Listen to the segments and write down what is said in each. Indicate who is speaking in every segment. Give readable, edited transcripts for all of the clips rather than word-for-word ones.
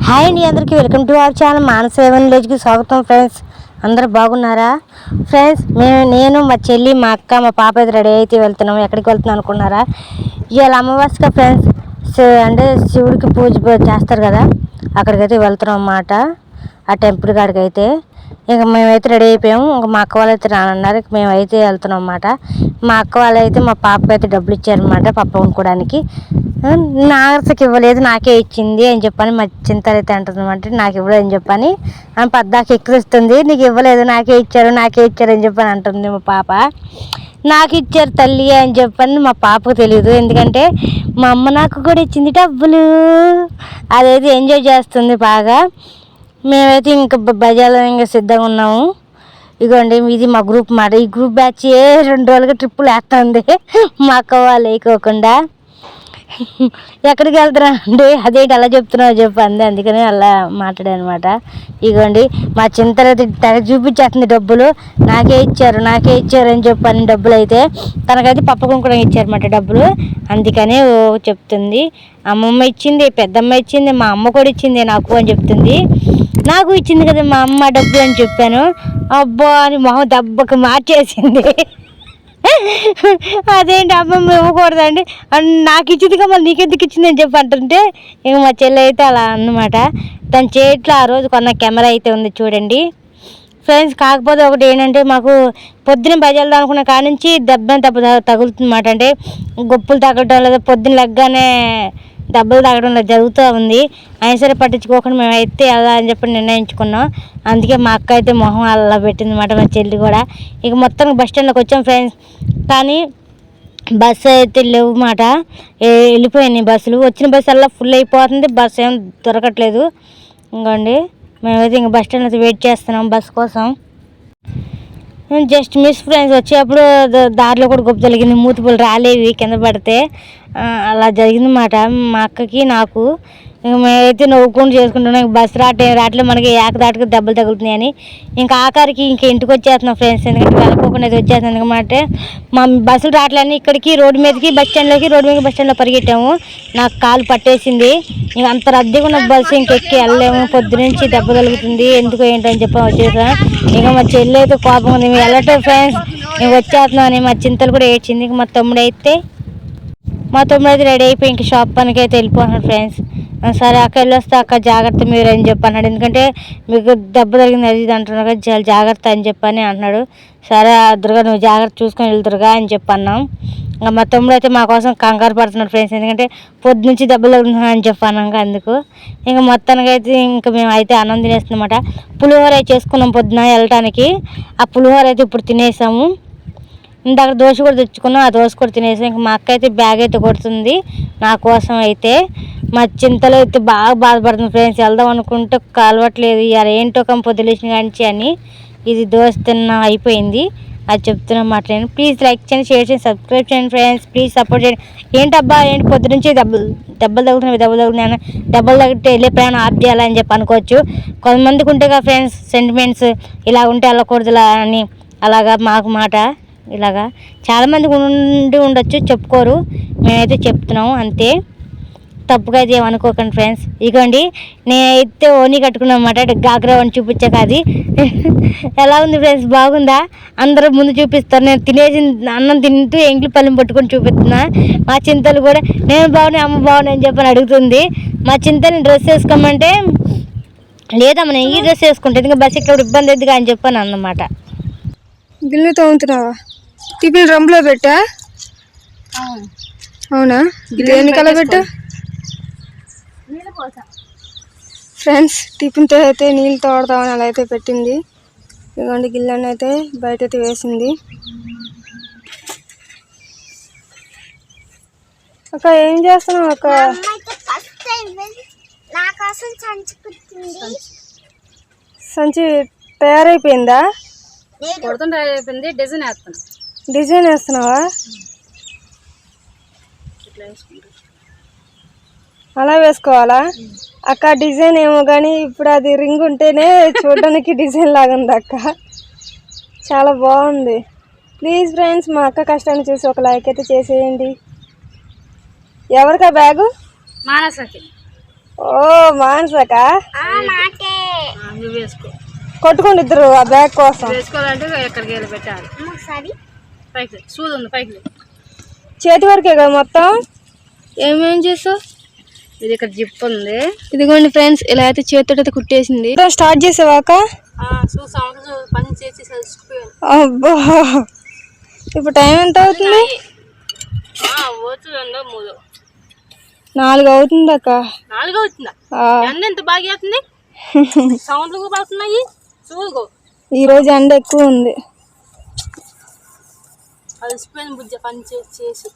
Speaker 1: Hi అండి, అందరికీ welcome to our channel మానస విలేజ్కి స్వాగతం. ఫ్రెండ్స్ అందరూ బాగున్నారా? ఫ్రెండ్స్ నేను మా చెల్లి మా అక్క మా పాప అయితే రెడీ అయితే వెళ్తున్నాము. ఎక్కడికి వెళ్తున్నాం అనుకున్నారా? ఇవాళ అమావాస్య ఫ్రెండ్స్, అంటే శివుడికి పూజ చేస్తారు కదా, అక్కడికైతే వెళ్తున్నాం అన్నమాట. ఆ టెంపుల్ కాడికి అయితే ఇంక మేమైతే రెడీ అయిపోయాము. ఇంకా మా అక్క వాళ్ళు అయితే రానన్నారు. మేమైతే వెళ్తున్నాం అన్నమాట. మా అక్క వాళ్ళు అయితే మా పాపకి అయితే డబ్బులు ఇచ్చారనమాట పప్ప వండుకోవడానికి. నాగరసకి ఇవ్వలేదు, నాకే ఇచ్చింది అని చెప్పని మా చింతలు అయితే అంటుందన్నమాట. నాకు ఇవ్వలేదు అని చెప్పని ఆమె పద్దాకి ఎక్కిరిస్తుంది. నీకు ఇవ్వలేదు, నాకే ఇచ్చారు అని చెప్పని అంటుంది మా పాప. నాకు ఇచ్చారు తల్లి అని చెప్పని మా పాపకు తెలియదు, ఎందుకంటే మా అమ్మ నాకు కూడా ఇచ్చింది డబ్బులు. అదైతే ఎంజాయ్ చేస్తుంది బాగా. మేమైతే ఇంకా బజార్లో ఇంకా సిద్ధంగా ఉన్నాము. ఇదిగోండి, ఇది మా గ్రూప్ మాట. ఈ గ్రూప్ బ్యాచ్ 2 రోజులుగా ట్రిప్పులు వేస్తుంది మా అక్క వాళ్ళు వేయకోకుండా. ఎక్కడికి వెళ్తున్నా అండి, అదేంటి అలా చెప్తున్నావు చెప్పండి, అందుకని అలా మాట్లాడాను అనమాట. ఇదిగోండి మా చింతలు అయితే తెగ చూపించేస్తుంది డబ్బులు. నాకే ఇచ్చారు అని చెప్పని డబ్బులు అయితే తనకైతే పప్పకం కూడా ఇచ్చారన్నమాట డబ్బులు. అందుకనే చెప్తుంది. అమ్మమ్మ ఇచ్చింది, పెద్దమ్మ ఇచ్చింది, మా అమ్మ కూడా ఇచ్చింది నాకు అని చెప్తుంది. నాకు ఇచ్చింది కదా మా అమ్మ డబ్బులు అని చెప్పాను. అబ్బా అని మొహం దెబ్బకి మార్చేసింది. అదేంటి అమ్మమ్మ ఇవ్వకూడదండి, నాకు ఇచ్చింది కదా మళ్ళీ నీకెందుకు ఇచ్చింది అని చెప్పి అంటుంటే ఇంక మా చెల్లి అయితే అలా అన్నమాట. తన చేతిలో ఆ రోజు కొన్న కెమెరా అయితే ఉంది చూడండి ఫ్రెండ్స్. కాకపోతే ఒకటి ఏంటంటే, మాకు పొద్దున్న బయలుదేరదాం అనుకున్న కాడి నుంచి దెబ్బ తగులుతుంది అన్నమాట. అంటే గొప్పులు తగ్గడం లేదా పొద్దున్న లెగ్గానే దెబ్బలు తగ్గడం జరుగుతూ ఉంది. అయినా సరే పట్టించుకోకుండా మేమైతే అలా అని చెప్పి నిర్ణయించుకున్నాం. అందుకే మా అక్క అయితే మొహం అలా పెట్టింది అన్నమాట, మా చెల్లి కూడా. ఇక మొత్తం బస్ స్టాండ్లోకి వచ్చాం ఫ్రెండ్స్. కానీ బస్సు అయితే లేవు మాట, వెళ్ళిపోయినాయి బస్సులు. వచ్చిన బస్సు అలా ఫుల్ అయిపోతుంది, బస్సు ఏం దొరకట్లేదు. ఇంకోండి మేమైతే ఇంక బస్ స్టాండ్ అయితే వెయిట్ చేస్తున్నాం బస్ కోసం. Just miss friends. వచ్చేటప్పుడు దారిలో కూడా గొప్ప జరిగింది, మూతిపూలు రాలేవి కింద పడితే. అలా జరిగిందన్నమాట మా అక్కకి నాకు. మేమైతే నవ్వుకొని చేసుకుంటున్నాం. బస్సు రావట్లే మనకి ఏకదాటికి దెబ్బలు తగులుతున్నాయని. ఇంకా ఆఖరికి ఇంటికి వచ్చేస్తున్నాం ఫ్రెండ్స్, ఎందుకంటే వెళ్ళకోకుండా అయితే వచ్చేస్తున్నాం. ఎందుకంటే మా బస్సులు రావట్లేని ఇక్కడికి రోడ్డు మీదకి బస్ స్టాండ్లో పరిగెట్టాము. నాకు కాలు పట్టేసింది. ఇంక అంత రద్దీగా ఉన్న బస్సు ఇంకెక్కి వెళ్ళలేము, పొద్దునుంచి దెబ్బ తగులుతుంది ఎందుకు ఏంటని చెప్పి వచ్చేసాం. ఇంకా మా చెల్లి అయితే కోపం ఉంది, మేము వెళ్ళటం ఫ్రెండ్స్ ఇంక వచ్చేస్తున్నాం అని. మా చింతలు కూడా ఏడ్చింది. ఇంక మా తమ్ముడు అయితే రెడీ అయిపోయి ఇంక షాప్ పనికి అయితే వెళ్ళిపోతున్నాడు ఫ్రెండ్స్. సరే అక్క వెళ్ళొస్తే అక్క జాగ్రత్త మీరు అని చెప్పి అన్నాడు, ఎందుకంటే మీకు దెబ్బ తగిలింది అది ఇది అంటున్నారు కదా, చాలా జాగ్రత్త అని చెప్పని అంటున్నాడు. సరే దుర్గా నువ్వు జాగ్రత్త చూసుకొని వెళ్తురుగా అని చెప్పి అన్నాం. ఇంకా మా తమ్ముడు అయితే మా కోసం కంగారు పడుతున్నాడు ఫ్రెండ్స్, ఎందుకంటే పొద్దు నుంచి దెబ్బలు తగులుతున్నాను అని చెప్పి అన్నాక అందుకు. ఇంకా మొత్తానికి అయితే ఇంకా మేము అయితే అన్నం తినేస్తున్నమాట. పులిహోర చేసుకున్నాం పొద్దున వెళ్ళటానికి. ఆ పులిహోర అయితే ఇప్పుడు తినేసాము. ఇందాక దోశ కూడా తెచ్చుకున్నాం, ఆ దోశ కూడా తినేసాం. ఇంకా మా అక్క అయితే బ్యాగ్ అయితే కొడుతుంది నా కోసం అయితే. మా చింతలో అయితే బాగా బాధపడుతుంది ఫ్రెండ్స్, వెళ్దాం అనుకుంటే కలవట్లేదు. ఇవాళ ఏంటో పొద్దులేసిన కాంచి అని. ఇది దోశ తిన్నా అయిపోయింది, అది చెప్తున్నాం మాట్లాడండి. ప్లీజ్ లైక్ చేయండి, షేర్ చేయండి, సబ్స్క్రైబ్ చేయండి ఫ్రెండ్స్, ప్లీజ్ సపోర్ట్ చేయండి. ఏంటబ్బా ఏంటి పొద్దు నుంచి దెబ్బలు తగులుతున్నాయి దెబ్బలు తగ్గితే వెళ్ళే ప్రయాణం ఆఫ్ చేయాలని చెప్పి అనుకోవచ్చు. కొంతమందికి ఉంటే కదా ఫ్రెండ్స్ సెంటిమెంట్స్, ఇలా ఉంటే వెళ్ళకూడదు ఇలా అని. అలాగా మాకు మాట ఇలాగా చాలామందికి ఉండొచ్చు, చెప్పుకోరు. మేమైతే చెప్తున్నాము అంతే, తప్పుగా అయితే ఏమనుకోకండి ఫ్రెండ్స్. ఇదిగోండి నేనైతే ఓనీ కట్టుకున్నాను అన్నమాట, గాగ్రా అని చూపించాక అది ఎలా ఉంది ఫ్రెండ్స్, బాగుందా? అందరూ ముందు చూపిస్తారు, నేను తినేసి అన్నం తింటూ ఎంగిలి పళ్ళెం పట్టుకొని చూపిస్తున్నా. మా చింతలు కూడా నేను బాగున్నాయి అమ్మ బాగున్నాయి అని చెప్పని అడుగుతుంది. మా చింతని డ్రెస్ వేసుకోమంటే లేదమ్మా నేను ఈ డ్రెస్ వేసుకుంటే ఇంకా బస్ ఇక్కడ ఇబ్బంది ఎందుకు అని చెప్పాను అన్నమాట.
Speaker 2: గిన్నె తోముతున్నావా? టిఫిన్ రంబులో పెట్టా? అవునా, దేనికలా పెట్టా? ఫ్రెండ్స్ టిఫిన్తో అయితే నీళ్ళు తోడతామని అలా అయితే పెట్టింది. ఇదిగోండి గిన్నెని అయితే బయట అయితే వేసింది. అక్క ఏం చేస్తున్నావు అక్క? సంచి తయారైపోయిందా? డిజైన్ వేస్తున్నావా? అలా వేసుకోవాలా అక్క? డిజైన్ ఏమో కానీ ఇప్పుడు అది రింగ్ ఉంటేనే చూడడానికి డిజైన్ లాగా ఉంది అక్క, చాలా బాగుంది. ప్లీజ్ ఫ్రెండ్స్ మా అక్క కష్టాన్ని చూసి ఒక లైక్ అయితే చేసేయండి. ఎవరికా బ్యాగు?
Speaker 3: మానసకి.
Speaker 2: ఓ మానసక
Speaker 1: నువ్వు వేసుకో.
Speaker 2: కొట్టుకోండి ఇద్దరు ఆ బ్యాగ్ కోసం.
Speaker 1: వేసుకోవాలంటే ఎక్కడికి వెళ్ళి పెట్టాలి. పైకి సూది ఉంది, పైకి
Speaker 2: చేతి వరకే కదా మొత్తం.
Speaker 1: ఏమేం చేస్తావు? ఇది ఇక్కడ జిప్ ఉంది.
Speaker 2: ఇదిగోండి ఫ్రెండ్స్, ఇలా అయితే చేతితో అయితే కుట్టేసింది. స్టార్ట్ చేసావాక?
Speaker 1: పని చేసి
Speaker 2: అబ్బా, ఇప్పుడు టైం ఎంత అవుతుంది? 4 అవుతుంది అక్క.
Speaker 1: 4 అవుతుందా? ఎంత బాగా అవుతుంది. సౌండ్లు కూడా పడుతున్నాయి. చూసుకో,
Speaker 2: ఈరోజు ఎండ ఎక్కువ ఉంది.
Speaker 1: అలసిపోయిన బుజ్జ పని చేసి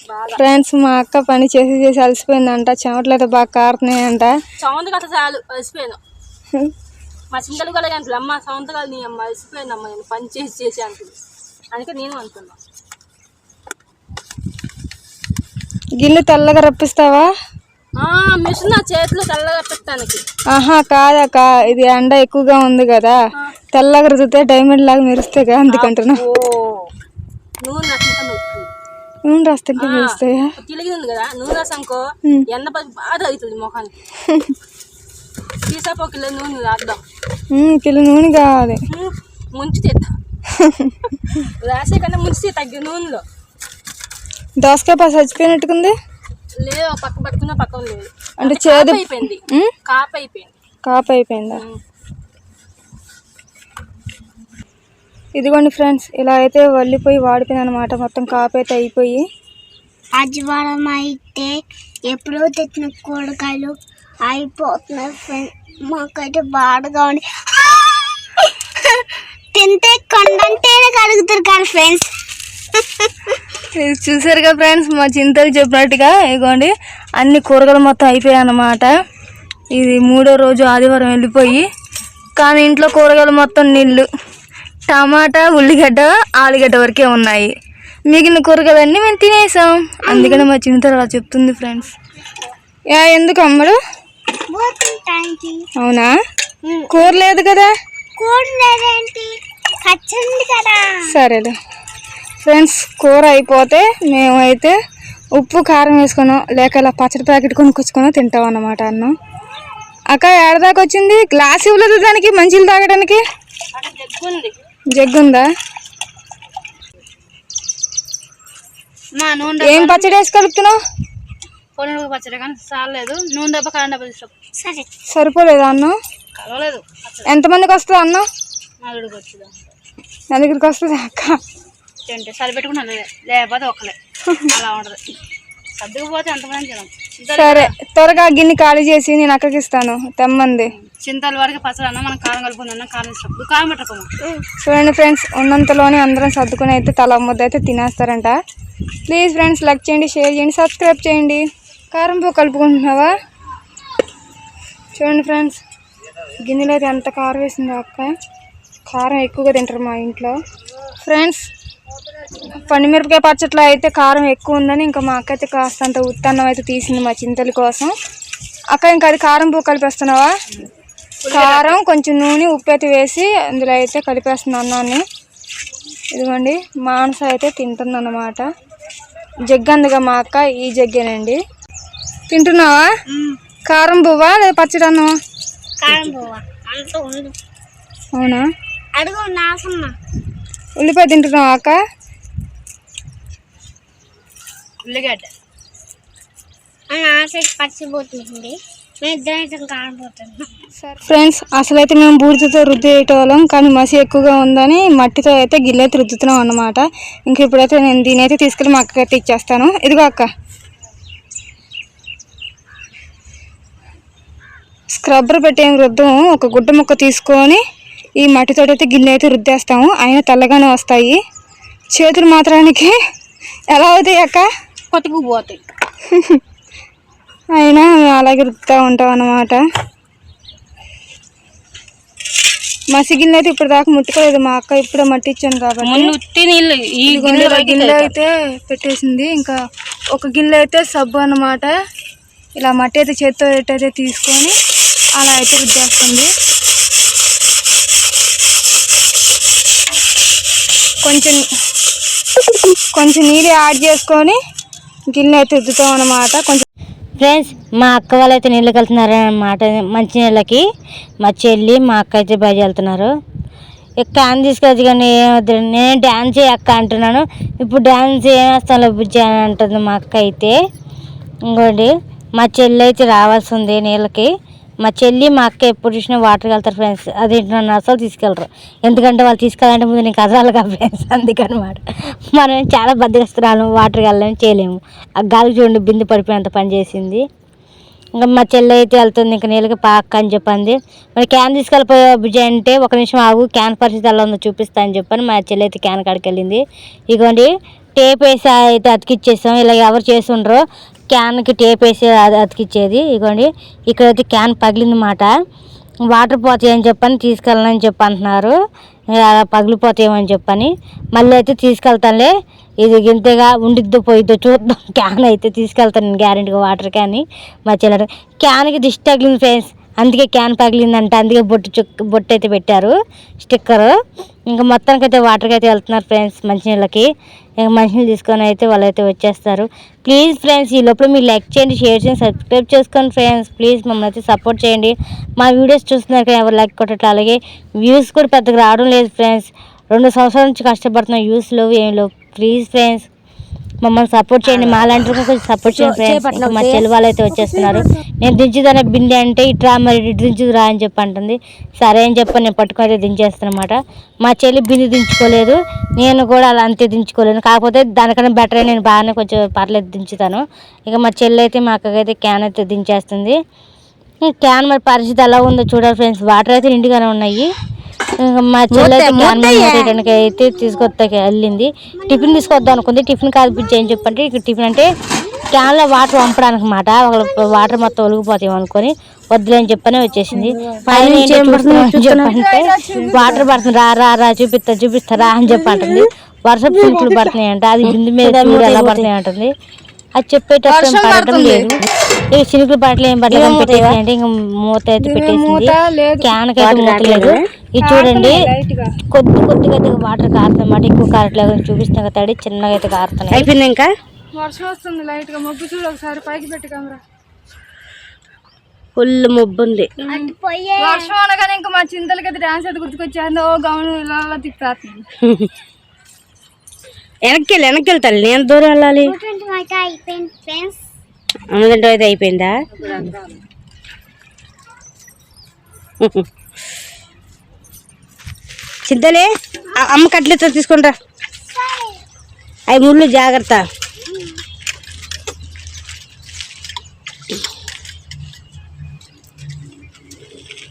Speaker 1: బాగా.
Speaker 2: ఫ్రెండ్స్, మా అక్క పని చేసి చేసి అలసిపోయిందంట. చెమటలు అయితే బాగా కారుతున్నాయంట.
Speaker 1: సౌండ్ కట్ట చాలు అలసిపోయాను. మా చింతలు కూడా అంటుంది, అమ్మ సౌండ్ కాదు నీ అమ్మ అలసిపోయిందమ్మ నేను పని చేసి చేసి అంటుంది. అందుకే నేను అనుకున్నా.
Speaker 2: గిన్నె తెల్లగా రప్పిస్తావా?
Speaker 1: మిషన్ నా చేతిలో తెల్లగా రప్పిస్తానికి.
Speaker 2: ఆహా కాదక్క, ఇది ఎండ ఎక్కువగా ఉంది కదా, తెల్లగా రుద్దితే డైమండ్ లాగా మెరుస్తాయి కదా, అందుకంటున్నా. నూనె రాస్తుంటే మెరుస్తాయా?
Speaker 1: తెలియదు కదా, నూనె రాసానుకో ఎండ బాగా తగ్గుతుంది ముఖానికి. తీసాపో కిలో నూనె రాద్దాం.
Speaker 2: కిలో నూనె కావాలి.
Speaker 1: ముంచి తీద్దాం. రాసే కన్నా ముంచి తగ్గి నూనెలో.
Speaker 2: దోసకాయ పాస్ చచ్చిపోయినట్టుకుంది.
Speaker 1: లేదు, పక్క పట్టుకున్నా పక్కన లేదు.
Speaker 2: అంటే చేదు
Speaker 1: అయిపోయింది, కాపు అయిపోయింది.
Speaker 2: కాపు అయిపోయిందా? ఇదిగోండి ఫ్రెండ్స్, ఇలా అయితే వల్లిపోయి వాడిపోయింది అనమాట. మొత్తం కాపు అయితే అయిపోయి.
Speaker 3: ఆదివారం అయితే ఎప్పుడో తెచ్చిన కూరగాయలు అయిపోతున్నాయి ఫ్రెండ్స్. మాకైతే బాధగా ఉంది. తింటే కొండంటేనే కడుగుతారు కదా ఫ్రెండ్స్.
Speaker 2: ఇది చూసారుగా ఫ్రెండ్స్, మా చింతలు చెప్పినట్టుగా ఇదిగోండి అన్ని కూరగాయలు మొత్తం అయిపోయాయి అన్నమాట. ఇది 3వ రోజు ఆదివారం వెళ్ళిపోయి, కానీ ఇంట్లో కూరగాయలు మొత్తం నీళ్ళు, టమాటా, ఉల్లిగడ్డ, ఆలుగడ్డ వరకే ఉన్నాయి. మిగిలిన కూరగాయలన్నీ మేము తినేసాం. అందుకని మా చింతలు అలా చెప్తుంది ఫ్రెండ్స్. ఎందుకు అమ్మడు? అవునా, కూర లేదు కదా? సరేలే ఫ్రెండ్స్, కూర అయిపోతే మేమైతే ఉప్పు కారం వేసుకున్నాం, లేక ఇలా పచ్చడి ప్యాకెట్ కొనుక్కొచ్చుకొని తింటాం అన్నమాట. అన్నం అక్క ఏడదాకా వచ్చింది. గ్లాస్ ఇవ్వలేదు దానికి మంచిలు తాగడానికి. జగ్గుందా? ఏం పచ్చడి వేసి కలుపుతున్నావు?
Speaker 1: పచ్చడి కానీ చాలేదు. నూనె డబ్బా కారం డబ్బా తీసుకో.
Speaker 2: సరిపోలేదా అన్నం?
Speaker 1: కలవలేదు.
Speaker 2: ఎంతమందికి వస్తుంది అన్నం?
Speaker 1: 4 వచ్చిందా?
Speaker 2: 4కి వస్తుంది అక్క.
Speaker 1: తింటే సరిపెట్టుకున్నా, లేకపోతే ఒక్కలే. అలా ఉండదు. సర్దుకుపోతే ఎంతమంది తినం.
Speaker 2: సరే, త్వరగా గిన్నె ఖాళీ చేసి నేను అక్కకి ఇస్తాను తెమ్మంది.
Speaker 1: చింతల వరకు పచ్చడి అన్న మనం కారం కలుపుకుందాం. కారం ఇష్టం కారం పెట్టుకోమా.
Speaker 2: చూడండి ఫ్రెండ్స్, ఉన్నంతలోనే అందరం సర్దుకుని అయితే తల ముద్ద అయితే తినేస్తారంట. ప్లీజ్ ఫ్రెండ్స్, లైక్ చేయండి, షేర్ చేయండి, సబ్స్క్రైబ్ చేయండి. కారం పువ్వు కలుపుకుంటున్నావా? చూడండి ఫ్రెండ్స్, గిన్నెలో అయితే ఎంత కారం వేసిందో అక్క. కారం ఎక్కువగా తింటారు మా ఇంట్లో ఫ్రెండ్స్. పండుమిరపకాయ పచ్చట్లో అయితే కారం ఎక్కువ ఉందని ఇంకా మా అక్క అయితే కాస్తంత ఉత్తన్నం అయితే తీసింది మా చింతల కోసం. అక్క ఇంకా అది కారం పువ్వు కలిపేస్తున్నావా? కారం, కొంచెం నూనె, ఉప్పు అయితే వేసి అందులో అయితే కలిపేస్తుంది అన్నాన్ని. ఇదిగోండి మానస అయితే తింటుంది అన్నమాట. జగ్గందుగా మా అక్క, ఈ జగ్గేనండి. తింటున్నావా? కారం పువ్వా లేదా పచ్చడి అన్నమా? అవునా? ఉల్లిపాయ తింటున్నావా అక్క?
Speaker 1: ఉల్లిగడ్డ
Speaker 3: పచ్చిపోతుంది.
Speaker 2: ఫ్రెండ్స్, అసలైతే మేము బూడిదతో రుద్దేటోళ్ళం, కానీ మసి ఎక్కువగా ఉందని మట్టితో అయితే గిన్నె రుద్దుతున్నాం అన్నమాట. ఇంక ఇప్పుడైతే నేను దీని అయితే తీసుకెళ్ళి మా అక్కకైతే ఇచ్చేస్తాను. ఇదిగో అక్క, స్క్రబ్బర్ పెట్టే రుద్దాము. ఒక గుడ్డ ముక్క తీసుకొని ఈ మట్టితో అయితే గిన్నె అయితే రుద్దేస్తాము. అయినా తెల్లగానే వస్తాయి. చేతులు మాత్రానికి ఎలా అవుతాయి అక్క?
Speaker 1: కొట్టుకుపోతాయి.
Speaker 2: అయినా అలాగే రుద్దుతూ ఉంటాం అన్నమాట. మసి గిన్నె అయితే ఇప్పుడు దాకా ముట్టుకోలేదు మా అక్క, ఇప్పుడే మట్టి ఇచ్చాను కాబట్టి. ఈ గిన్నె అయితే పెట్టేసింది. ఇంకా ఒక గిన్నె అయితే సబ్బు అన్నమాట. ఇలా మట్టి అయితే చేత్తో అయితే తీసుకొని అలా అయితే రుద్దేస్తుంది. కొంచెం నీళ్ళు యాడ్ చేసుకొని గిన్నె అయితే రుద్దుతాం అన్నమాట. కొంచెం
Speaker 1: ఫ్రెండ్స్ మా అక్క వాళ్ళు అయితే నీళ్ళకి వెళ్తున్నారు అన్నమాట, మంచి నీళ్ళకి. మా చెల్లి మా అక్క అయితే బయట వెళ్తున్నారు. క్యాన్ తీసుకొచ్చి కానీ ఏమవుతుంది, నేను డ్యాన్స్ అక్క అంటున్నాను. ఇప్పుడు డ్యాన్స్ ఏమేస్తాను బుజ్జి అని అంటుంది మా అక్క అయితే. ఇంకోటి మా చెల్లి అయితే రావాల్సి ఉంది నీళ్ళకి. మా చెల్లి మా అక్క ఎప్పుడు చూసినా వాటర్కి వెళ్తారు ఫ్రెండ్స్. అది నన్ను అసలు తీసుకెళ్ళరు, ఎందుకంటే వాళ్ళు తీసుకెళ్ళాలంటే ముందు నేను కదలాలి కదా ఫ్రెండ్స్, అందుకనమాట. మనం చాలా బద్దకిస్తున్నాను, వాటర్కి వెళ్ళలేము, చేయలేము. ఆ గాలికి చూడండి బిందు పడిపోయినంత పని చేసింది. ఇంకా మా చెల్లి అయితే వెళ్తుంది ఇంకా నీళ్ళకి పాక అని చెప్పింది. మరి క్యాన్ తీసుకెళ్ళిపోయా బుజ్జి అంటే, ఒక నిమిషం ఆగు క్యాన్ పరిస్థితి ఎలా ఉందో చూపిస్తా అని చెప్పని మా చెల్లి అయితే క్యాన్ కాడికి వెళ్ళింది. ఇదిగోండి టేప్ వేసి అయితే అతికిచ్చేసాం. ఇలా ఎవరు చేస్తుండ్రో క్యాన్కి టేప్ వేసి అతికిచ్చేది. ఇదిగోండి ఇక్కడైతే క్యాన్ పగిలిందన్నమాట. వాటర్ పోతాయని చెప్పని తీసుకెళ్ళనని చెప్పి అంటున్నారు, అలా పగిలిపోతాయేమని చెప్పని. మళ్ళీ అయితే తీసుకెళ్తానులే, ఇది గింతగా ఉండిద్దో పోయిద్దో చూద్దాం, క్యాన్ అయితే తీసుకెళ్తాను నేను గ్యారెంటీగా వాటర్ క్యాన్. మా చెల్లెడు క్యాన్కి దిష్టి తగిలింది ఫ్రెండ్స్, అందుకే క్యాన్ పగిలిందంట, అందుకే బొట్టు అయితే పెట్టారు స్టిక్కరు. ఇంకా మొత్తానికి అయితే వాటర్కి అయితే వెళ్తున్నారు ఫ్రెండ్స్ మంచినీళ్ళకి. ఇంకా మంచినీళ్ళు తీసుకొని అయితే వాళ్ళు అయితే వచ్చేస్తారు. ప్లీజ్ ఫ్రెండ్స్ ఈ లోపల మీరు లైక్ చేయండి, షేర్ చేయండి, సబ్స్క్రైబ్ చేసుకోండి ఫ్రెండ్స్. ప్లీజ్ మమ్మల్ని అయితే సపోర్ట్ చేయండి. మా వీడియోస్ చూస్తున్నారు కానీ ఎవరు లైక్ కొట్టట్లేదు, అలాగే వ్యూస్ కూడా పెద్దగా రావడం లేదు ఫ్రెండ్స్. 2 సంవత్సరాల నుంచి కష్టపడుతున్నాం, వ్యూస్ లేవు ఏం లేవు. ప్లీజ్ ఫ్రెండ్స్ మమ్మల్ని సపోర్ట్ చేయండి, మా లాంటి కొంచెం సపోర్ట్ చేయండి ఫ్రెండ్స్. ఇంకా మా చెల్లి వాళ్ళు అయితే వచ్చేస్తున్నారు. నేను దించుదానే బిందె అంటే ఇట్రా మరి ఇటు దించుదురా అని చెప్పి అంటుంది. సరే అని చెప్పి నేను పట్టుకొని అయితే దించేస్తానమాట. మా చెల్లి బిందె దించుకోలేదు, నేను కూడా అలా అంతే దించుకోలేను, కాకపోతే దానికన్నా బెటర్ నేను బాగానే కొంచెం పర్లేదు దించుతాను. ఇక మా చెల్లి అయితే మా అక్కకైతే క్యాన్ అయితే దించేస్తుంది. క్యాన్ మరి పరిస్థితి ఎలా ఉందో చూడాలి ఫ్రెండ్స్. వాటర్ అయితే నిండుగానే ఉన్నాయి. మా చెల్లి అయితే క్యాన్ మూతకి అయితే తీసుకొస్తా వెళ్ళింది. టిఫిన్ తీసుకొద్దాం అనుకుంది, టిఫిన్ కాదు బుజ్జి అని చెప్పంటే ఇక్కడ టిఫిన్ అంటే క్యాన్లో వాటర్ వంపడానికి మాట, వాటర్ మొత్తం ఒలిగిపోతాయి అనుకొని వద్దులే అని చెప్పనే వచ్చేసింది. చెప్పంటే వాటర్ పడుతుంది, రా రా రా చూపిస్తారా అని చెప్పి అంటుంది. వర్షపు చినుకులు పడుతున్నాయంట, అది బిందు మీద చూడు ఎలా పడుతున్నాయి అంటుంది. అది చెప్పేటప్పుడు పడటం లేదు, ఇక చినుకులు పడట్లేదు ఏం పడలేదు పెట్టేసి అంటే ఇంకా మూత అయితే పెట్టేసింది. క్యాన్కి అయితే మూత లేదు. ఇది చూడండి కొద్దిగా అయితే వాటర్ కారుతుందన్నమాట, ఎక్కువ కారట్లేదు చూపిస్తున్నా తడి చిన్నగా అయితే కారుతున్నాయి. అయిపోయింది ఇంకా
Speaker 2: వర్షం వస్తుంది లైట్ గా, మబ్బు చూడు ఒకసారి పైకి పెట్టి కెమెరా.
Speaker 1: ఫుల్ మబ్బు ఉంది.
Speaker 2: వర్షం అనగానే ఇంకా మా చింతలకి అయితే డాన్స్ అయితే గుర్తుకొచ్చాను, గౌను ఇలా తిప్పేస్తుంది.
Speaker 1: వెనక్కి వెళ్తాను, నేను దూరం వెళ్ళాలి. అమ్మదంటే అయితే అయిపోయిందా? చింతలే అమ్మ కట్లెత్త తీసుకుంటా, అవి ముళ్ళు జాగ్రత్త.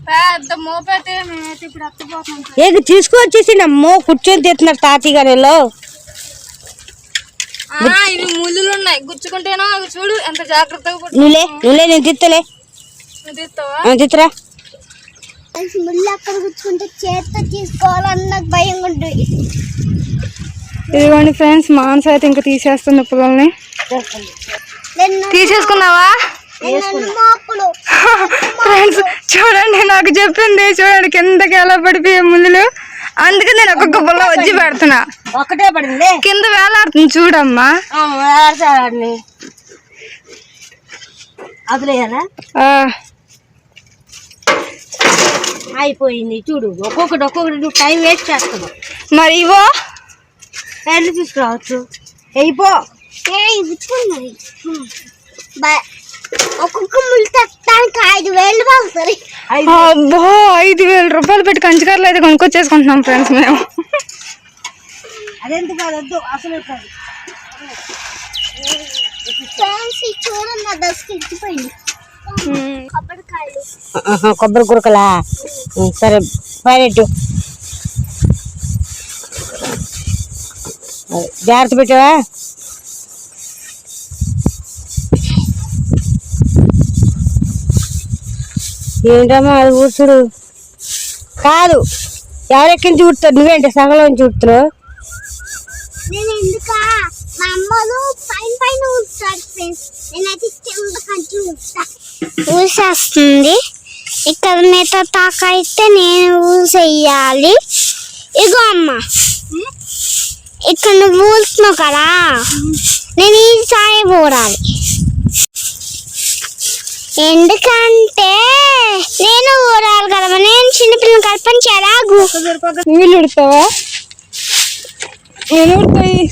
Speaker 2: పెద్ద మోపైతే మేమైతే ఇప్పుడు అత్తపోతున్నాం.
Speaker 1: ఏది తీసుకొచ్చేసి అమ్మో కూర్చొని తెస్తున్నారు తాతయ్య గారిలో.
Speaker 2: ఇవి ముళ్ళు ఉన్నాయి, గుచ్చుకుంటేనో చూడు ఎంత జాగ్రత్తగా.
Speaker 1: నువ్వులే నేను తిత్తలే, తిత్తరా.
Speaker 3: ముళ్ళు అక్కడ గుచ్చుకుంటే చేత్తో తీసుకోవాలని నాకు భయం ఉంటుంది.
Speaker 2: ఇదిగోండి ఫ్రెండ్స్ మాంస అయితే ఇంకా తీసేస్తుంది పిల్లల్ని. తీసేసుకున్నావా ఫ్రెండ్స్? చూడండి నాకు చెప్పింది, చూడండి కిందకి ఎలా పడిపోయే ముళ్ళు, అందుకే నేను ఒక్కొక్క పుల్ల వచ్చి పెడుతున్నా.
Speaker 1: ఒకటే పడింది
Speaker 2: కింద వేలాడుతుంది చూడమ్మా.
Speaker 1: అయిపోయింది చూడు, ఒక్కొక్కటి నువ్వు టైం వేస్ట్ చేస్తావు.
Speaker 2: మరి ఇవో
Speaker 1: ఎల్లు తీసుకురావచ్చు, అయిపో.
Speaker 3: ఒక్కొక్క ముళ్ళు తెస్తానికి 5,000 అవుతుంది.
Speaker 2: అబ్బో 5,000 రూపాయలు పెట్టి కంచికారులు అయితే కొనుక్కొచ్చేసుకుంటున్నాం ఫ్రెండ్స్ మేము.
Speaker 1: అదెంత కాదు అసలు కాదు.
Speaker 3: చూడండి నా దశకి ఇచ్చిపోయింది
Speaker 1: కొబ్బరి కురకలా. సరే పైరెట్టు జాగ్రత్త పెట్టావా? ఏంటమ్మా అది ఊడ్చుడు కాదు, ఎవరెక్కించి ఊడుతారు, నువ్వేంటి సగం చూడుతున్నావు?
Speaker 3: నేను ఎందుకా మా అమ్మలు పైన ఊడుతాడు ఫ్రెండ్స్, నేనైతే కింద కంచి ఊసేస్తుంది. ఇక్కడ మిగతా తాక అయితే నేను ఊసేయాలి. ఇగో అమ్మ ఇక్కడ నువ్వు ఊడుతున్నావు కదా, నేను ఈ సాయ ఊడాలి. ఎందుకంటే నేను ఊరాలు కదా, నేను చిన్నపిల్లలు కల్పించారాగు.
Speaker 2: నువ్వు ఉడతావా? నేను ఉడతాయి.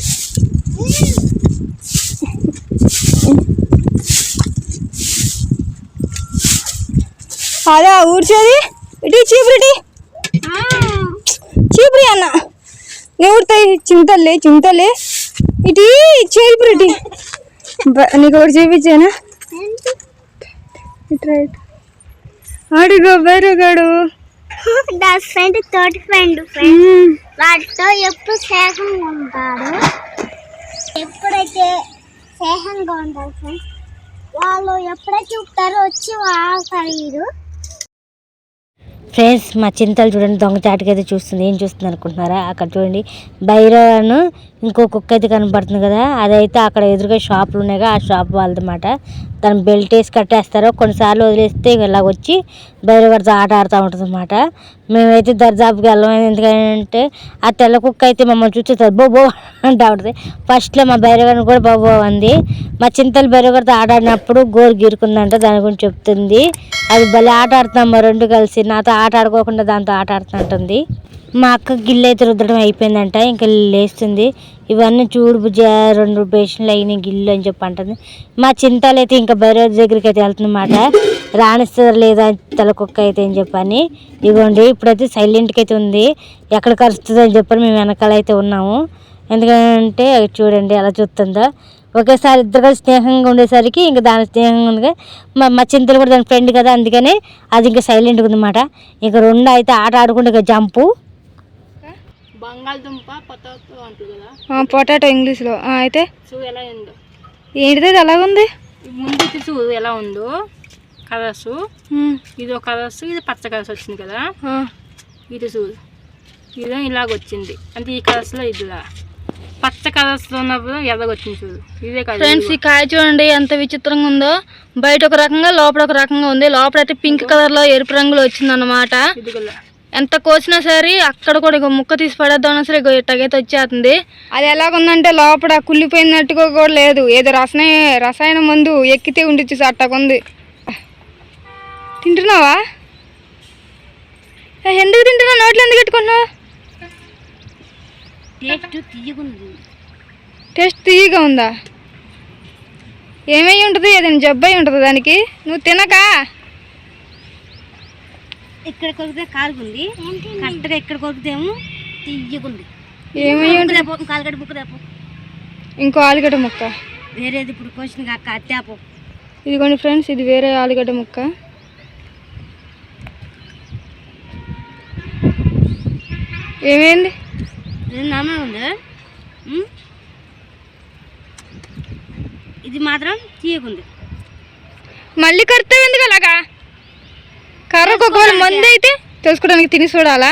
Speaker 2: అదా ఊడ్చేది ఇటు చీపురి చీపురి అన్న నేను ఉడతాయి. చింతలే ఇటు చీపురి నీకు ఒకటి చూపించానా? రైట్ అడిగో బెరగాడు
Speaker 3: ఫ్రెండ్ తోటి ఫ్రెండ్ వాటితో ఎప్పుడు స్నేహంగా ఉంటాడు. ఎప్పుడైతే స్నేహంగా ఉంటారు ఫ్రెండ్స్, వాళ్ళు ఎప్పుడైతే ఉంటారో వచ్చి వాళ్ళు
Speaker 1: ఫ్రెండ్స్ మా చింతలు చూడండి దొంగచాటుగా అయితే చూస్తుంది. ఏం చూస్తుంది అనుకుంటున్నారా? అక్కడ చూడండి బైరాను ఇంకో కుక్క అయితే కనబడుతుంది కదా, అదైతే అక్కడ ఎదురుగా షాపులు ఉన్నాయిగా ఆ షాప్ వాళ్ళదన్నమాట. దాన్ని బెల్ట్ వేసి కట్టేస్తారు, కొన్నిసార్లు వదిలేస్తే ఇలా వచ్చి బైరగాడితో ఆట ఆడుతూ ఉంటుంది అన్నమాట. మేమైతే దర్జాపుకి వెళ్ళాం, ఎందుకంటే ఆ తెల్ల కుక్క అయితే మమ్మల్ని చూస్తే బోబో అంటూ ఉంటుంది. ఫస్ట్లో మా బైరగాడిని కూడా బోబో అంది. మా చింతలు బైరగాడితో ఆట ఆడినప్పుడు గోరు గీరుకుందంట, దాని గురించి చెప్తుంది. అది భలే ఆట ఆడుతున్నాం మా రెండు కలిసి, నాతో ఆట ఆడుకోకుండా దాంతో ఆట ఆడుతుంటుంది. మా అక్క గిల్లు అయితే రుద్దడం అయిపోయిందంట, ఇంకా లేస్తుంది. ఇవన్నీ చూడు బుజ్జ 2 బేషన్లు అయినాయి గిల్లు అని చెప్పి అంటుంది. మా చింతలు అయితే ఇంకా బైరవ దగ్గరికి అయితే వెళ్తుందన్నమాట, రాణిస్తుందా లేదా తెల్ల కుక్క అయితే అని చెప్పని. ఇదిగోండి ఇప్పుడైతే సైలెంట్గా అయితే ఉంది, ఎక్కడ కరుస్తుంది అని చెప్పని మేము వెనకాల అయితే ఉన్నాము. ఎందుకంటే చూడండి ఎలా చూస్తుందో. ఒకేసారి ఇద్దరు కలిసి స్నేహంగా ఉండేసరికి ఇంకా దాని స్నేహంగా ఉంది. మా చింతలు కూడా దాని ఫ్రెండ్ కదా, అందుకని అది ఇంకా సైలెంట్గా ఉందన్నమాట. ఇంకా 2 అయితే ఆట ఆడుకుంటే ఇక జంపు
Speaker 4: బంగాళదుంప పొటాటో అంటారు కదా,
Speaker 2: పొటాటో ఇంగ్లీష్లో. అయితే
Speaker 4: ఎలా ఉందో
Speaker 2: ఏంటిది ఎలాగుంది
Speaker 4: ముందు చూ ఎలా ఉందో కలర్స్. ఇది ఒక కలర్స్, ఇది పచ్చ కలర్స్ వచ్చింది కదా, ఇది చూడు ఇది ఇలాగ వచ్చింది. అంటే ఈ కలర్స్లో ఇదిలా పచ్చ కలర్స్లో ఉన్నప్పుడు ఎలాగొచ్చింది చూడు, ఇదే కదా
Speaker 2: ఫ్రెండ్స్. ఈ కాయ చూడండి ఎంత విచిత్రంగా ఉందో, బయట ఒక రకంగా లోపల ఒక రకంగా ఉంది. లోపల అయితే పింక్ కలర్లో ఎరుపు రంగులో వచ్చింది అన్నమాట. ఎంత కోసినా సరే అక్కడ కూడా ఇక ముక్క తీసి పడేద్దామన్నా సరే ఇట్టగైతే వచ్చేస్తుంది. అది ఎలాగుందంటే లోపల కుళ్ళిపోయినట్టుగా కూడా లేదు, ఏదో రసాయన మందు ఎక్కితే ఉండిచ్చి అట్టకుంది. తింటున్నావా? ఎందుకు తింటున్నావు? నోట్లో ఎందుకు పెట్టుకున్నావు? టేస్ట్ తీయగా ఉందా? ఏమై ఉంటుంది? ఏదైనా జబ్బై ఉంటుంది దానికి. నువ్వు తినక
Speaker 1: ఇక్కడ కొరికితే కాలుగుంది, కరెక్ట్గా ఇక్కడ కొరికితేమో తీయగుంది.
Speaker 2: ఏమై ఉంటుంది?
Speaker 1: కాలుగడ్డ ముక్క తేపో,
Speaker 2: ఇంకో ఆలుగడ్డ ముక్క
Speaker 1: వేరేది ఇప్పుడు కోసిన అక్క తేపో.
Speaker 2: ఇదిగోండి ఫ్రెండ్స్, ఇది వేరే ఆలుగడ్డ ముక్క. ఏమైంది?
Speaker 1: నామే ఉంది, ఇది మాత్రం తీయగుంది.
Speaker 2: మళ్ళీ కర్తావు ఎందుకు అలాగా? కర్రకు ఒకవేళ మంది అయితే తెలుసుకోవడానికి తిని చూడాలా?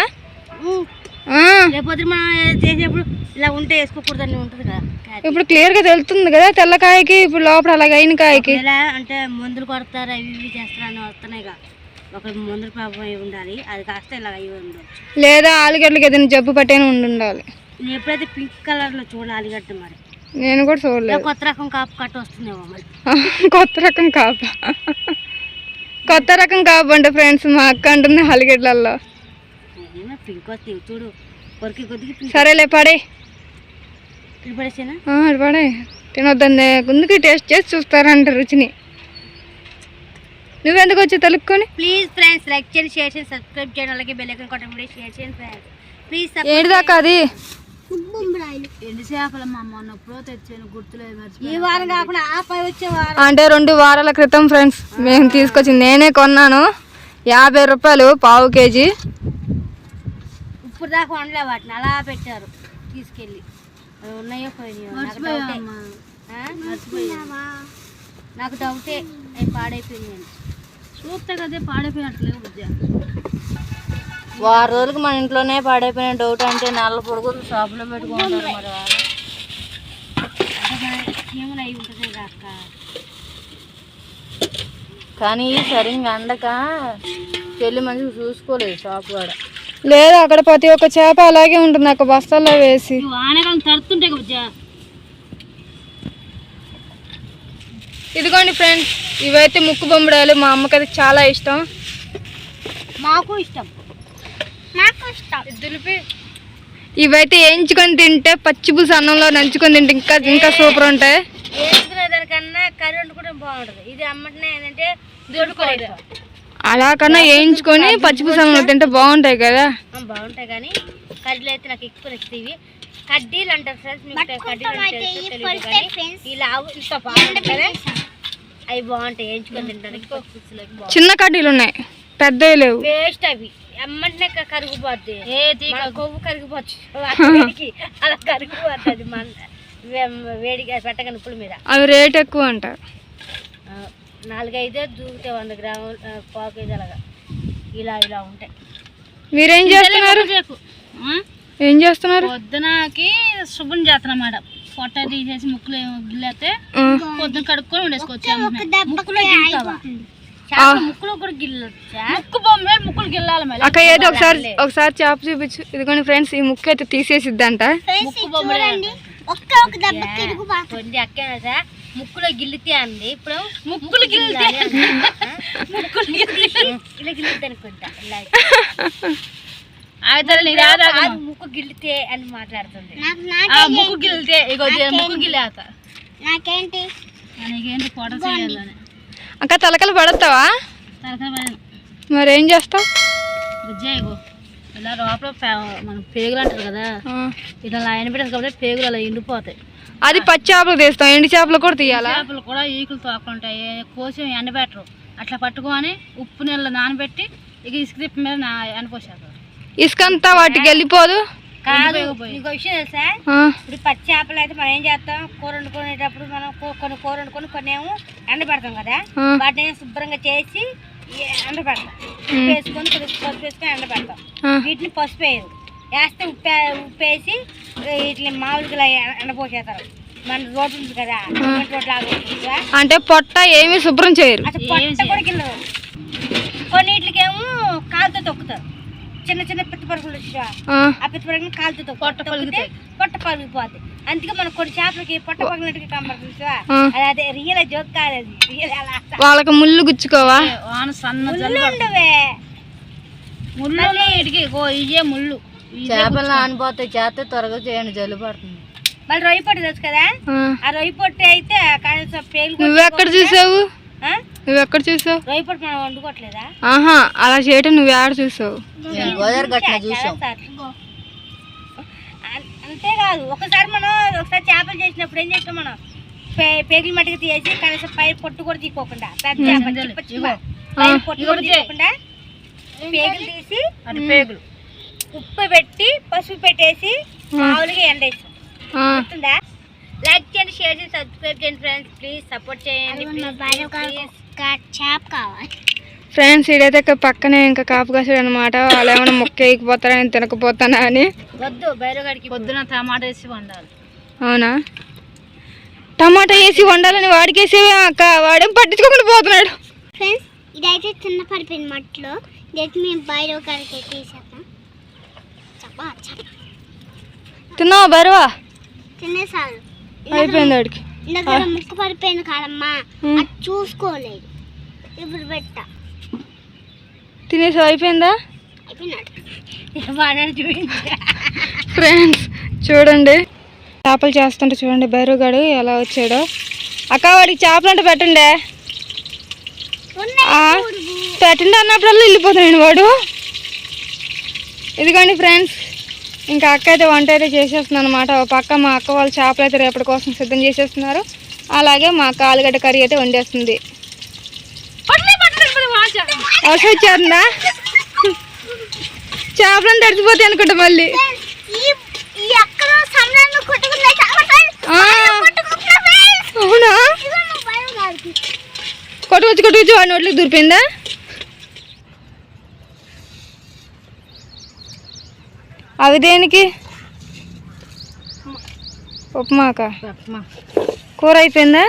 Speaker 1: లేకపోతే మనం చేసేప్పుడు ఇలా ఉంటే వేసుకోకూడదని ఉంటుంది కదా.
Speaker 2: ఇప్పుడు క్లియర్గా తెలుస్తుంది కదా తెల్లకాయకి, ఇప్పుడు లోపల అలాగ అయిన కాయకి.
Speaker 1: ఎలా అంటే మందులు కొడతారు అవి ఇవి చేస్తారని వస్తున్నాయి కదా, ఒక మందుల పాపం అయి ఉండాలి, అది కాస్త ఇలా అయి ఉండవచ్చు.
Speaker 2: లేదా ఆలుగడ్డలకి ఏదైనా జబ్బు పట్టేనే ఉండాలి.
Speaker 1: నేను ఎప్పుడైతే పింక్ కలర్లో చూడాలి ఆలుగడ్డ, మరి
Speaker 2: నేను కూడా చూడలేదు.
Speaker 1: కొత్త రకం కాపు కట్ట వస్తుందేమో మరి.
Speaker 2: కొత్త రకం కాప, కొత్త రకం కాపు అంటే ఫ్రెండ్స్ మా అక్క అంటుంది ఆలుగడ్డలలో.
Speaker 1: పింక్ వస్తుంది చూడు, కొరికి కొద్దిగా.
Speaker 2: సరేలే పడే,
Speaker 1: పడేసేనా?
Speaker 2: పడే. తినొద్దండి, ముందుకి టేస్ట్ చేసి చూస్తారంట రుచిని. నువ్వెందుకు వచ్చి తలుపుకొని?
Speaker 1: ప్లీజ్ ఫ్రెండ్స్ లైక్ చేయండి, షేర్ చేయండి, సబ్స్క్రైబ్ చేయండి, అలాగే బెల్ ఐకాన్ కొట్టండి, షేర్ చేయండి ఫ్రెండ్స్ ప్లీజ్.
Speaker 2: ఏడిదాకా అది
Speaker 4: ఎండు చేపలమ్మ మొన్నప్పుడు తెచ్చాను, గుర్తులేదు.
Speaker 1: ఈ వారం కాకుండా ఆ పై వచ్చే వారం
Speaker 2: అంటే 2 వారాల క్రితం ఫ్రెండ్స్ మేము తీసుకొచ్చింది. నేనే కొన్నాను, 50 రూపాయలు పావు కేజీ.
Speaker 1: ఇప్పుడు దాకా వండలే, వాటిని అలా పెట్టారు తీసుకెళ్ళి. ఉన్నాయో పోయినాయో నాకు డౌటే, అవి పాడైపోయింది.
Speaker 4: చూస్తే కదా పాడైపోయినట్లేదు బుజ్జ.
Speaker 1: వారం రోజులకి మన ఇంట్లోనే పాడైపోయిన డౌట్ అంటే నల్ల పొడుగులు షాపులో పెట్టుకుంటారు మరి. ఏమైనా అయి ఉంటుంది అక్క,
Speaker 4: కానీ సరిగ్గా అండక పెళ్ళి మంచిగా చూసుకోలేదు షాప్ కూడా.
Speaker 2: లేదు అక్కడ ప్రతి ఒక్క చేప అలాగే ఉంటుంది, ఒక బస్తాల్లో వేసి.
Speaker 4: వానకాలం తడుతుంటే బుజ్జ.
Speaker 2: ఇదిగోండి ఫ్రెండ్స్, ఇవైతే ముక్కు బొమ్మడాలు. మా అమ్మకి అయితే చాలా ఇష్టం.
Speaker 1: మాకు ఇష్టం.
Speaker 2: దులిపి ఇవైతే వేయించుకొని తింటే పచ్చి పులుసు అన్నంలో నంచుకొని తింటే ఇంకా ఇంకా సూపర్ ఉంటాయి.
Speaker 1: వేసుకునే దానికన్నా కర్రీ వండుకుంటే బాగుంటుంది. ఇది అమ్మటనే ఏంటంటే దొడుకోలేదు
Speaker 2: అలా కన్నా వేయించుకొని పచ్చి పులుసు అన్నంలో తింటే బాగుంటాయి కదా.
Speaker 1: బాగుంటాయి కానీ కర్రీలు అయితే నాకు ఎక్కువ నచ్చుతాయి. కడ్డీలు అంటారు ఫ్రెండ్స్, ఇలా ఇంత బాగుంటాయి. అవి బాగుంటాయి వేయించుకొని తింటానికి.
Speaker 2: చిన్న కడ్డీలు ఉన్నాయి, పెద్దవి లేవు.
Speaker 1: వేస్ట్ అవి ఎమ్మంటనే కరిగిపోద్ది, కొవ్వు కరిగిపోతుంది, అలా కరిగిపోతుంది. మన వేడిగా పెట్టగా నిప్పుల మీద
Speaker 2: అవి రేట్ ఎక్కువ అంట.
Speaker 1: 4-5 దూకితే 100 గ్రాములు, 1 కేజీ అలాగా ఇలా ఇలా ఉంటాయి.
Speaker 2: మీరేం చేస్తున్నారు? ఏం చేస్తున్నారు?
Speaker 4: పొద్దునకి శుభ్రం చేస్తున్నాం మేడం. పొట్ట తీసేసి ముక్కులు గిల్లేస్తే పొద్దున కడుక్కొని ఉండేసుకోవచ్చు. ముక్కులో గిల్లుతావా? ముక్కులో కూడా గిల్లొచ్చా? ముక్కు బొమ్మ ముక్కులు గిల్లాలి మేడం.
Speaker 2: అక్క ఏదో ఒకసారి చేప చూపించు. ఇదిగోండి ఫ్రెండ్స్, ఈ ముక్కు అయితే తీసేసిద్దంట.
Speaker 1: ముక్కు బొమ్మ అక్క ముక్కులో గిల్లితే అంది. ఇప్పుడు ముక్కులు గిల్లితే ఇలా గిల్లుద్ది అనుకుంటా. ముక్కు గిల్లితే అని మాట్లాడుతుంది.
Speaker 4: ముక్కు గిల్లితే ముక్కు గిల్లేత
Speaker 3: నాకేంటి
Speaker 4: నీకేంటి ఫోటో చేయాలని.
Speaker 2: అక్క తలకలు పడతావా? మరి ఏం చేస్తావు?
Speaker 4: బుజ్జాయిగో ఇలా లోపల మనం పేగులు అంటారు కదా, ఇలా ఆయన పెట్టారు కాబట్టి పేగులు అలా ఎండిపోతాయి.
Speaker 2: అది పచ్చి చేపలు తీస్తాం, ఎండి చేపలు కూడా తీయాలా?
Speaker 4: చేపలు కూడా ఈకులు తోకుంటాయి, కోసి ఎండబెట్టరు. అట్లా పట్టుకొని ఉప్పు నీళ్ళు నానబెట్టి ఇక ఇసుక తిప్పి మీద ఎండపోసారు.
Speaker 2: ఇసుకంతా వాటికి వెళ్ళిపోదు
Speaker 1: కాదు. ఇంకో విషయం తెలుసా, ఇప్పుడు పచ్చి చేపలు అయితే మనం ఏం చేస్తాం, కూర వండుకునేటప్పుడు మనం కొన్ని కూర వండుకొని కొన్ని ఏమో ఎండ పెడతాం కదా, వాటిని శుభ్రంగా చేసి ఎండ పెడతాం. ఉప్పు వేసుకొని పసుపు వేసుకొని ఎండ పెడతాం. వీటిని పసుపు వేయరు, వేస్తే ఉప్పు వేసి వీటిని మామూలుగా ఎండపోసేస్తారు. మన రోడ్డు ఉంది కదా, రోడ్డు
Speaker 2: అంటే పొట్ట ఏమి శుభ్రం చేయరు,
Speaker 1: అసలు పొట్ట కూడా కింద. కొన్నిటికేమో కాలుతో తొక్కుతారు. చిన్న చిన్న పిత్త పరుగులు, ఆ పిత్త పరుగులు కాలుతో పొట్ట పగిలిపోద్ది. అందుకే మన కొన్ని చేపలకి పొట్ట పగిలినట్టుగా కనబడుతుంది. అదే రియల్ జోక్ కాదు, అది రియల్.
Speaker 2: వాళ్ళకి ముళ్ళు గుచ్చుకోవా?
Speaker 1: ఉండవే
Speaker 4: ముళ్ళు ఇయ్యే ముళ్ళు.
Speaker 1: చేపలు నానిపోతాయి, చేస్తే త్వరగా చేయండి, జల్లు పడుతుంది. మళ్ళీ రొయ్యి పొట్టు తెలుసు కదా, ఆ రొయ్యి పొట్టు అయితే కనీసం పేలు.
Speaker 2: నువ్వెక్కడ చూసావు? నువ్వెక్కడ చూసావు?
Speaker 1: రొయ్యి పొట్టు మనం వండుకోవట్లేదా?
Speaker 2: ఆహా, అలా చేయటం నువ్వు ఏడ చూసావు?
Speaker 1: అంతేకాదు, ఒకసారి చేపలు చేసినప్పుడు ఏం చేస్తాం, మనం పేగులు మట్టిగా తీసి కనీసం పై పొట్టు కూడా తీసుకోకుండా, పొట్టు కూడా తీసుకోకుండా పేగులు తీసి
Speaker 4: పేగులు
Speaker 1: ఉప్పు పెట్టి పసుపు పెట్టేసి మామూలుగా ఎండేస్తాం. గుర్తుందా? లైక్ చేయండి, షేర్ చేయండి, సబ్స్క్రైబ్ చేయండి ఫ్రెండ్స్. ప్లీజ్ సపోర్ట్ చేయండి.
Speaker 2: ఫ్రెండ్స్, ఇదైతే పక్కనే ఇంకా కాపు కాసాడు అనమాట. వాళ్ళు ఏమైనా మొక్క వేయకపోతారా, నేను తినకపోతానా అని.
Speaker 1: వద్దు, బైరగాడికి
Speaker 4: పొద్దున టమాటా వేసి వండాలి.
Speaker 2: అవునా? టమాటా వేసి వండాలని వాడికి వేసేవే అక్క, వాడేం పట్టించుకోకుండా పోతున్నాడు.
Speaker 3: ఫ్రెండ్స్, ఇదైతే చిన్న పడిపోయిన మట్లో ఇదైతే మేము బయట గారికి తీసేస్తాం.
Speaker 2: తిన్నావా బరువా?
Speaker 3: తినేసారు,
Speaker 2: అయిపోయింది వాడికి.
Speaker 3: దగ్గర ముక్కు పడిపోయింది కాదమ్మా, అది చూసుకోలేదు. ఇప్పుడు పెట్టా
Speaker 2: తినేసి అయిపోయిందా?
Speaker 3: అయిపోయినట్టు.
Speaker 2: ఫ్రెండ్స్ చూడండి, చేపలు చేస్తుంటే చూడండి బైరుగాడు ఎలా వచ్చాడో. అక్క వాడికి చేపలు అంటే పెట్టండి, పెట్టండి అన్నప్పుడల్లా వెళ్ళిపోతున్నాడు వాడు. ఇదిగోండి ఫ్రెండ్స్, ఇంకా అక్క అయితే వంట అయితే చేసేస్తుంది అనమాట. ఒక పక్క మా అక్క వాళ్ళు చేపలు అయితే రేపటి కోసం సిద్ధం చేసేస్తున్నారు. అలాగే మా అక్క ఆలుగడ్డ కర్రీ అయితే వండేస్తుంది. వర్షం వచ్చేస్తుందా? చేపలను తడిచిపోతాయి అనుకుంటా మళ్ళీ. అవునా? కొట్టుకొచ్చి వాడి నోట్లోకి దూరిపోయిందా? అవి దేనికి? ఉప్మాక. కూర అయిపోయిందా?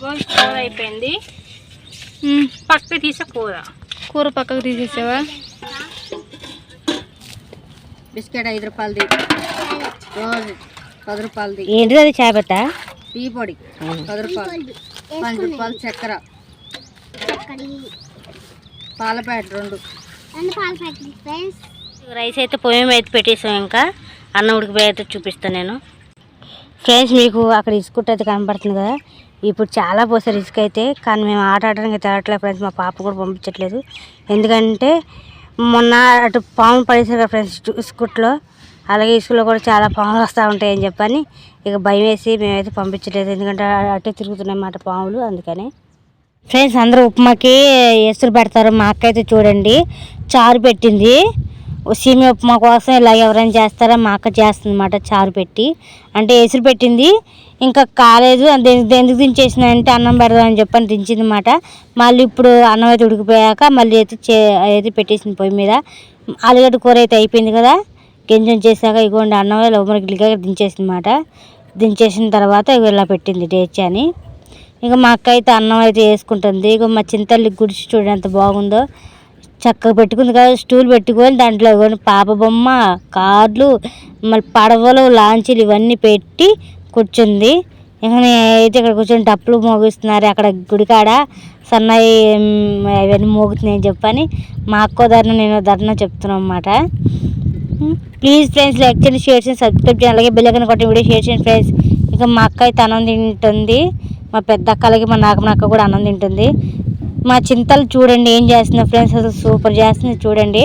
Speaker 4: కూర అయిపోయింది, పక్కకి తీసే కూర
Speaker 2: పక్కకు తీసేసావా?
Speaker 1: బిస్కెట్ 5 రూపాయలది, రోజు 10 రూపాయలది. ఏంటిది అది? చేపట్ట టీ పొడి 10 రూపాయలు. రూపాయలు చక్కెర, పాల ప్యాకెట్ 2
Speaker 3: పాల ప్యాకెట్ ఫ్రెండ్స్.
Speaker 1: రైస్ అయితే పొయ్యి మీద అయితే పెట్టేసాం. ఇంకా అన్నం ఉడికిపోయి అయితే చూపిస్తాను నేను. ఫ్రెండ్స్ మీకు అక్కడ ఇసుకుంటే అయితే కనపడుతుంది కదా, ఇప్పుడు చాలా పోసారు ఇసుక అయితే. కానీ మేము ఆట ఆడడానికి తిరగట్లేదు ఫ్రెండ్స్. మా పాప కూడా పంపించట్లేదు, ఎందుకంటే మొన్న అటు పాము పడేసారు కదా ఫ్రెండ్స్ ఇసుకుట్లో. అలాగే ఇసుకలో కూడా చాలా పాములు వస్తూ ఉంటాయని చెప్పని ఇక భయం వేసి మేమైతే పంపించలేదు, ఎందుకంటే అటే తిరుగుతున్నాయి అన్నమాట పాములు, అందుకని. ఫ్రెండ్స్ అందరూ ఉప్మాకి ఎసురు పెడతారు. మా అక్క అయితే చూడండి చారు పెట్టింది. సేమియా ఉప్మా కోసం ఇలా ఎవరైనా చేస్తారా, మా అక్క చేస్తుంది అన్నమాట చారు పెట్టి. అంటే ఎసురు పెట్టింది, ఇంకా కాలేదు, ఎందుకు దించేసిందంటే అన్నం పెడదామని చెప్పని దించింది అన్నమాట. మళ్ళీ ఇప్పుడు అన్నం అయితే ఉడికిపోయాక మళ్ళీ అయితే పెట్టేసింది పొయ్యి మీద. ఆలుగడ్డ కూర అయితే అయిపోయింది కదా, గింజం చేశాక ఇగోండి అన్నం లోపలికి దించేసింది అన్నమాట. దించేసిన తర్వాత ఇక ఇలా పెట్టింది డేచి అని. ఇక మా అక్క అయితే అన్నం అయితే వేసుకుంటుంది. ఇక మా చింతల్లి గుడిసి చూడండి ఎంత బాగుందో, చక్కగా పెట్టుకుంది కదా స్టూల్ పెట్టుకొని. దాంట్లో పాప బొమ్మ, కార్లు, మళ్ళీ పడవలు, లాంచీలు ఇవన్నీ పెట్టి కూర్చుంది. ఇక అయితే ఇక్కడ కూర్చొని డప్పులు మోగిస్తున్నారు అక్కడ గుడికాడ, సన్నాయి అవన్నీ మోగుతున్నాయని చెప్పని మా అక్కో ధరణ నేను ధరణ చెప్తున్నాను అన్నమాట. ప్లీజ్ ఫ్రెండ్స్ లైక్ చేయండి, షేర్ చేయండి, సబ్స్క్రైబ్ చేయండి, అలాగే బెల్ ఐకాన్ కొట్టి వీడియో షేర్ చేయండి ఫ్రెండ్స్. ఇక మా అక్క అయితే అన్నం తింటుంది, మా పెద్ద అక్కలకి మా నాగమక్క కూడా అన్నం తింటుంది. మా చింతలు చూడండి ఏం చేస్తుంది ఫ్రెండ్స్, అసలు సూపర్ చేస్తుంది చూడండి.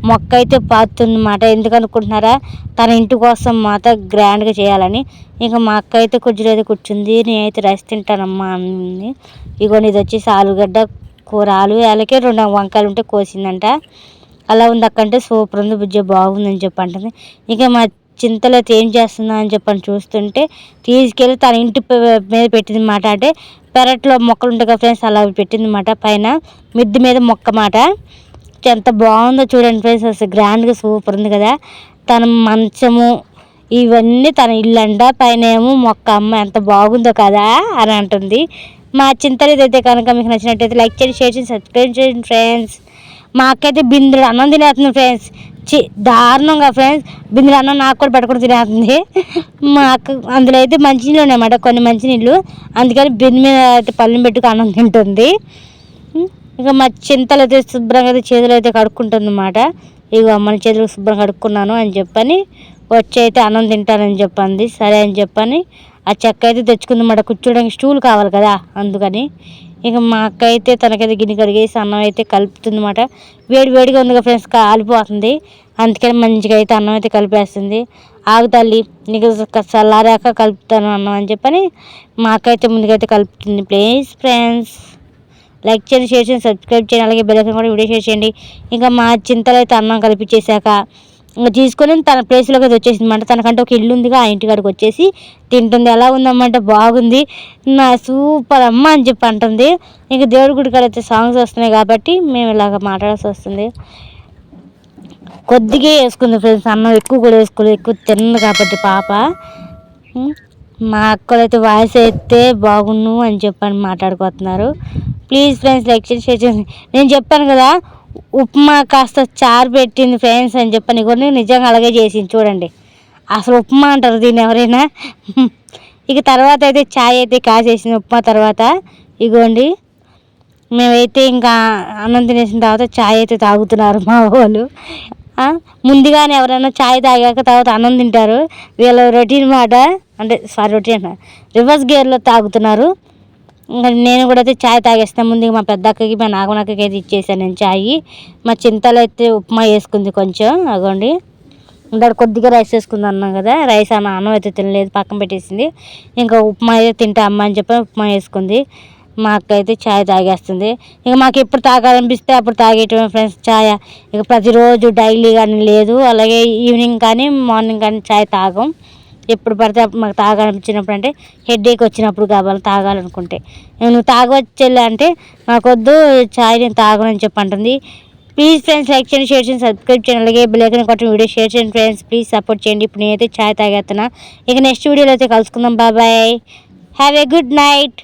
Speaker 1: మొక్క అయితే పాతుంది అన్నమాట. ఎందుకు అనుకుంటున్నారా, తన ఇంటి కోసం మాత్రం గ్రాండ్గా చేయాలని. ఇక మా అక్క అయితే కుర్చీలో అయితే కూర్చుంది. నేనైతే రైస్ తింటానమ్మా అన్నది. ఇగోండి ఇది వచ్చేసి ఆలుగడ్డ కూర, అలాగే 2 వంకాయలు ఉంటే కోసిందంట. అలా ఉంది అక్కంటే సూపర్ ఉంది, బుజ్జ బాగుందని చెప్పి అంటుంది. ఇక మా చింతలు అయితే ఏం చేస్తుందా అని చెప్పని చూస్తుంటే తీసుకెళ్ళి తన ఇంటి మీద పెట్టింది మాట. అంటే పెరట్లో మొక్కలు ఉంటాయి కదా ఫ్రెండ్స్, అలా పెట్టింది మాట. పైన మిద్ది మీద మొక్క మాట. ఎంత బాగుందో చూడండి ఫ్రెండ్స్, అసలు గ్రాండ్గా సూపర్ ఉంది కదా. తన మంచము ఇవన్నీ తన ఇల్లు అంట, పైన ఏమో మొక్క. అమ్మ ఎంత బాగుందో కదా అని అంటుంది. మా చింతలు అయితే కనుక మీకు నచ్చినట్టయితే లైక్ చేయండి, షేర్ చేయండి, సబ్స్క్రైబ్ చేయండి ఫ్రెండ్స్. మా అక్కయితే బిందులు అన్నం తినేస్తుంది ఫ్రెండ్స్, దారుణంగా ఫ్రెండ్స్. బిందులు అన్నం నాకు కూడా పెట్టుకుని తినేస్తుంది. మా అక్క అందులో అయితే మంచినీళ్ళు ఉన్నాయన్నమాట, కొన్ని మంచినీళ్ళు, అందుకని బిందు మీద అయితే పళ్ళెం పెట్టుకుని అన్నం తింటుంది. ఇక మా చింతలు అయితే శుభ్రంగా అయితే చేతులు అయితే కడుక్కుంటుంది అన్నమాట. ఇక మన చేతులకు శుభ్రంగా కడుక్కున్నాను అని చెప్పని వచ్చి అయితే అన్నం తింటానని చెప్పింది. సరే అని చెప్పని ఆ చెక్క అయితే తెచ్చుకుంది అన్నమాట, కూర్చోడానికి స్టూల్ కావాలి కదా అందుకని. ఇక మా అక్క అయితే తనకైతే గిన్నె కడిగేసి అన్నం అయితే కలుపుతుంది అన్నమాట. వేడిగా ఉంది కదా ఫ్రెండ్స్, కాలిపోతుంది, అందుకని మంచిగా అయితే అన్నం అయితే కలిపేస్తుంది. ఆగు తల్లి నీకు చల్లారాక కలుపుతాను అన్నం అని చెప్పని మా అక్క అయితే ముందుకైతే కలుపుతుంది. ప్లీజ్ ఫ్రెండ్స్ లైక్ చేయండి, షేర్ చేయండి, సబ్స్క్రైబ్ చేయండి, అలాగే బెల్ ఐకాన్ కూడా వీడియో షేర్ చేయండి. ఇంకా మా చింతలు అయితే అన్నం కలిపించేశాక ఇంకా తీసుకొని తన ప్లేస్లోకి అయితే వచ్చేసింది అన్నమాట. తనకంటే ఒక ఇల్లు ఉందిగా, ఆ ఇంటికాడికి వచ్చేసి తింటుంది. ఎలా ఉందమ్మంటే బాగుంది, నా సూపర్ అమ్మ అని చెప్పి అంటుంది. ఇంకా దేవుడి గుడి కాడ అయితే సాంగ్స్ వస్తున్నాయి కాబట్టి మేము ఇలాగ మాట్లాడాల్సి వస్తుంది. కొద్దిగా వేసుకుంది ఫ్రెండ్స్, అన్నం ఎక్కువ కూడా వేసుకోలేదు, ఎక్కువ తిన్నది కాబట్టి పాప. మా అక్కడైతే వాయిస్ అయితే బాగుండు అని చెప్పని మాట్లాడుకుంటున్నారు. ప్లీజ్ ఫ్రెండ్స్ లైక్ చేసి షేర్ చేసి. నేను చెప్పాను కదా ఉప్మా కాస్త చారు పెట్టింది ఫ్రెండ్స్ అని చెప్పని, కూడా నిజంగా అలాగే చేసింది చూడండి. అసలు ఉప్మా అంటారు దీన్ని ఎవరైనా. ఇక తర్వాత అయితే ఛాయ్ అయితే కాసేసింది ఉప్మా తర్వాత. ఇగోండి మేమైతే ఇంకా అన్నం తినేసిన తర్వాత ఛాయ్ అయితే తాగుతున్నారు మా వాళ్ళు. ముందుగానే ఎవరైనా ఛాయ్ తాగాక తర్వాత అన్నం తింటారు, వీళ్ళ రొటీన్ మాట. అంటే రొటీన్ రివర్స్ గేర్లో తాగుతున్నారు. ఇంకా నేను కూడా అయితే ఛాయ్ తాగేస్తాను. ముందుగా మా పెద్ద అక్కకి మా నాగమక్కకి అయితే ఇచ్చేసాను నేను ఛాయ్. మా చింతలు అయితే ఉప్మా వేసుకుంది కొంచెం, అగోండి ఇంకా కొద్దిగా రైస్ వేసుకుంది అన్నాం కదా, రైస్ అన్నం అయితే తినలేదు పక్కన పెట్టేసింది. ఇంకా ఉప్మా అయితే తింటా అమ్మ అని చెప్పి ఉప్మా వేసుకుంది. మా అక్క అయితే ఛాయ్ తాగేస్తుంది. ఇక మాకు ఎప్పుడు తాగాలనిపిస్తే అప్పుడు తాగేయటమే ఫ్రెండ్స్ ఛాయ్. ఇక ప్రతిరోజు డైలీ కానీ లేదు, అలాగే ఈవినింగ్ కానీ మార్నింగ్ కానీ ఛాయ్ తాగం. ఎప్పుడు పడితే అప్పుడు మాకు తాగాలనిపించినప్పుడు, అంటే హెడేక్ వచ్చినప్పుడు కావాలి తాగాలనుకుంటే. నువ్వు తాగవచ్చేలే అంటే నాకొద్దు ఛాయ్ నేను తాగనని చెప్పి అంటుంది. ప్లీజ్ ఫ్రెండ్స్ లైక్ చేయండి, షేర్ చేయండి, సబ్స్క్రైబ్ చేయండి, అలాగే బెల్ ఐకాన్ కొట్టి వీడియో షేర్ చేయండి ఫ్రెండ్స్. ప్లీజ్ సపోర్ట్ చేయండి. ఇప్పుడు నేనైతే ఛాయ్ తాగేస్తున్నా. ఇక నెక్స్ట్ వీడియోలో అయితే కలుసుకుందాం. Bye bye, have a good night.